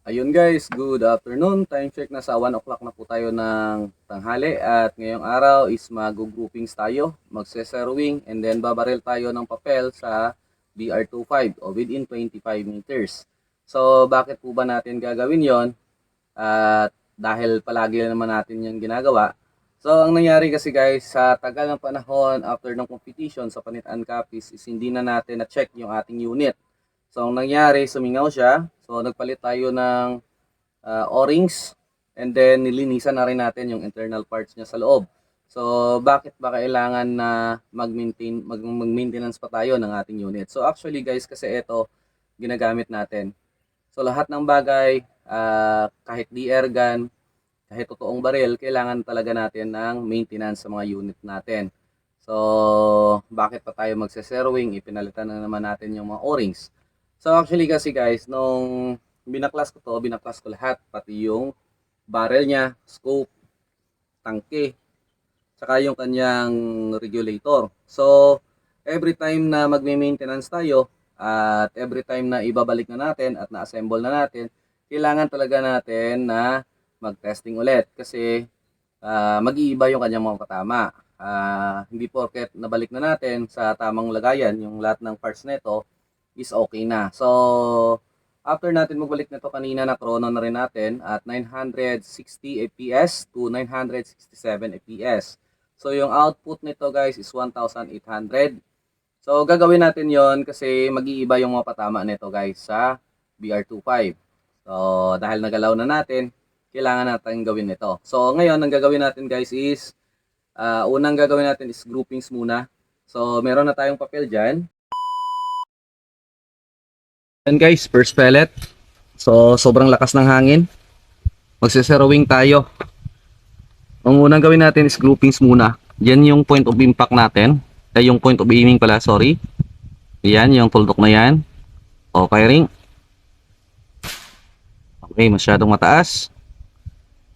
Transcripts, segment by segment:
Ayun guys, good afternoon. Time check na sa 1 o'clock na po tayo ng tanghali at ngayong araw is mag-groupings tayo, magse-zeroing and then babaril tayo ng papel sa BR25 o within 25 meters. So bakit po ba natin gagawin yon? At dahil palagi naman natin yung ginagawa. So ang nangyari kasi guys, sa tagal ng panahon after ng competition sa Panitan Copies is hindi na natin na-check yung ating unit. So, ang nangyari, sumingaw siya. So, nagpalit tayo ng O-rings and then nilinisan na rin natin yung internal parts niya sa loob. So, bakit ba kailangan na mag-maintenance pa tayo ng ating unit? So, actually guys, kasi ito ginagamit natin. So, lahat ng bagay, kahit DR gun, kahit totoong baril, kailangan talaga natin ng maintenance sa mga unit natin. So, bakit pa tayo magse-zeroing? Ipinalitan na naman natin yung mga O-rings. So actually kasi guys, nung binaklas ko lahat, pati yung barrel niya, scope, tangke, saka yung kanyang regulator. So every time na magme-maintenance tayo at every time na ibabalik na natin at na-assemble na natin, kailangan talaga natin na mag-testing ulit kasi mag-iiba yung kanyang mga katama. Hindi porket nabalik na natin sa tamang lagayan yung lahat ng parts nito is okay na. So, after natin magbalik nito kanina, na chrono na rin natin at 960 fps to 967 fps. So, yung output nito guys is 1,800. So, gagawin natin yon kasi mag-iiba yung mga patama nito guys sa BR25. So, dahil nagalaw na natin, kailangan natin gawin ito. So, ngayon, ang gagawin natin guys is, unang gagawin natin is groupings muna. So, meron na tayong papel dyan. Yan guys, first pellet. So, sobrang lakas ng hangin. Magse-zeroing tayo. Ang unang gawin natin is groupings muna. Yan yung point of impact natin. Ay, yung point of aiming pala, sorry. Yan, yung tuldok na yan. O, firing. Okay, masyadong mataas.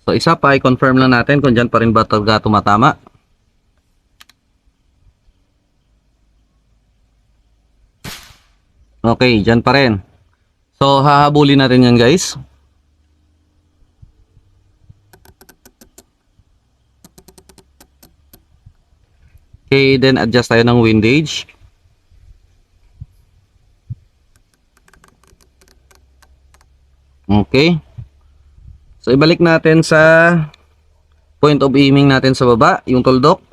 So, isa pa, i-confirm lang natin kung dyan pa rin ba talaga tumatama. Okay, dyan pa rin. So, hahabulin natin yan guys. Okay, then adjust tayo ng windage. Okay. So, ibalik natin sa point of aiming natin sa baba, yung tuldok.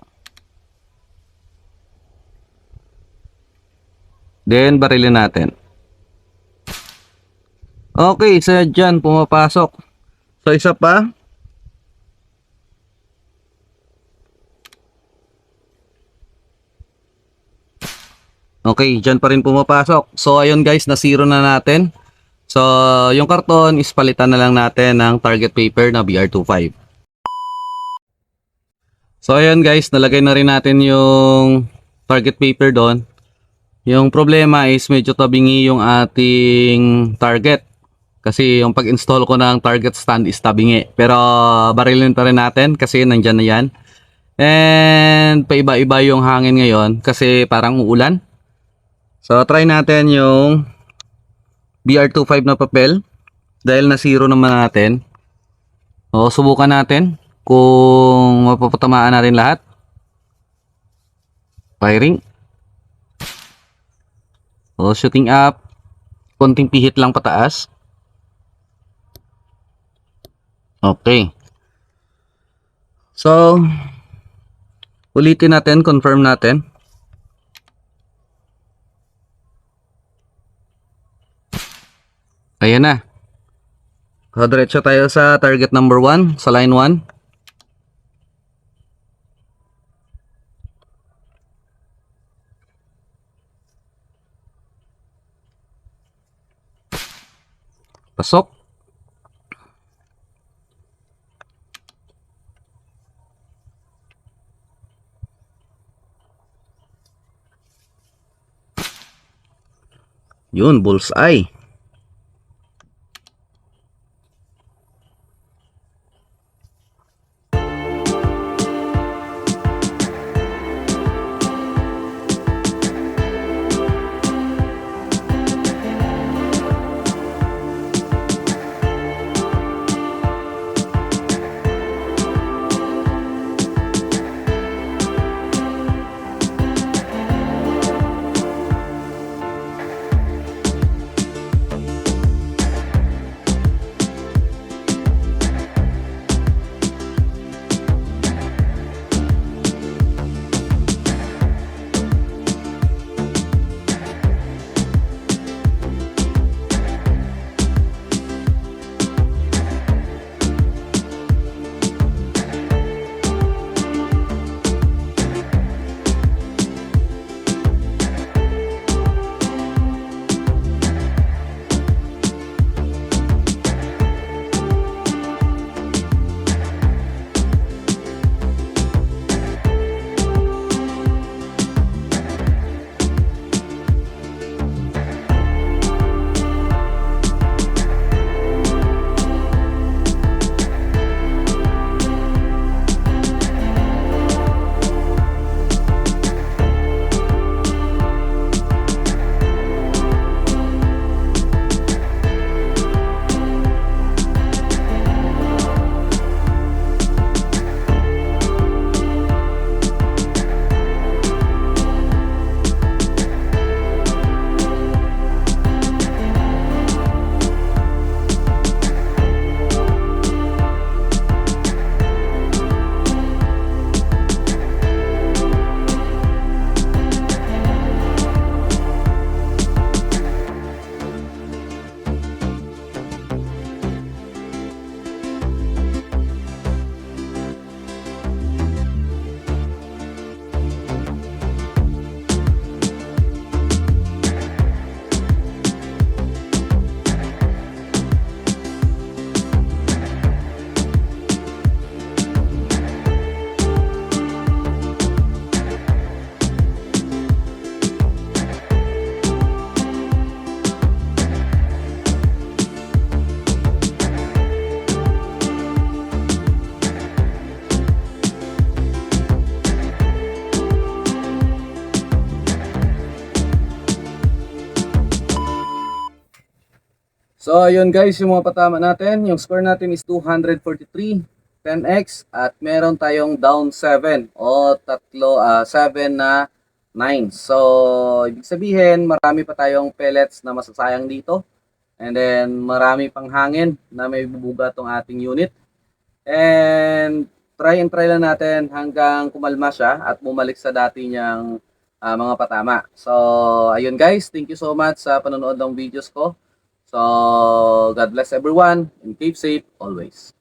Then, barilin natin. Okay, isa dyan, pumapasok. So, isa pa. Okay, dyan pa rin pumapasok. So, ayun guys, na-zero na natin. So, yung karton is palitan na lang natin ng target paper na BR25. So, ayun guys, nalagay na rin natin yung target paper doon. Yung problema is medyo tabingi yung ating target. Kasi yung pag-install ko ng target stand is tabingi. Pero barilin pa rin natin kasi nandyan na yan. And paiba-iba yung hangin ngayon kasi parang uulan. So try natin yung BR25 na papel. Dahil na zero naman natin. O subukan natin kung mapapatamaan natin lahat. Firing. O shooting up. Konting pihit lang pataas. Okay. So, ulitin natin, confirm natin. Ayan na. Diretso tayo sa target number 1, sa line 1. Pasok. Yun, bullseye. So, ayun guys, yung mga patama natin. Yung score natin is 243, 10x, at meron tayong down 7 o 7 na 9. So, ibig sabihin, marami pa tayong pellets na masasayang dito. And then, marami pang hangin na may bubuga tong ating unit. And try and try lang natin hanggang kumalma siya at bumalik sa dati niyang mga patama. So, ayun guys, thank you so much sa panonood ng videos ko. So, God bless everyone and keep safe always.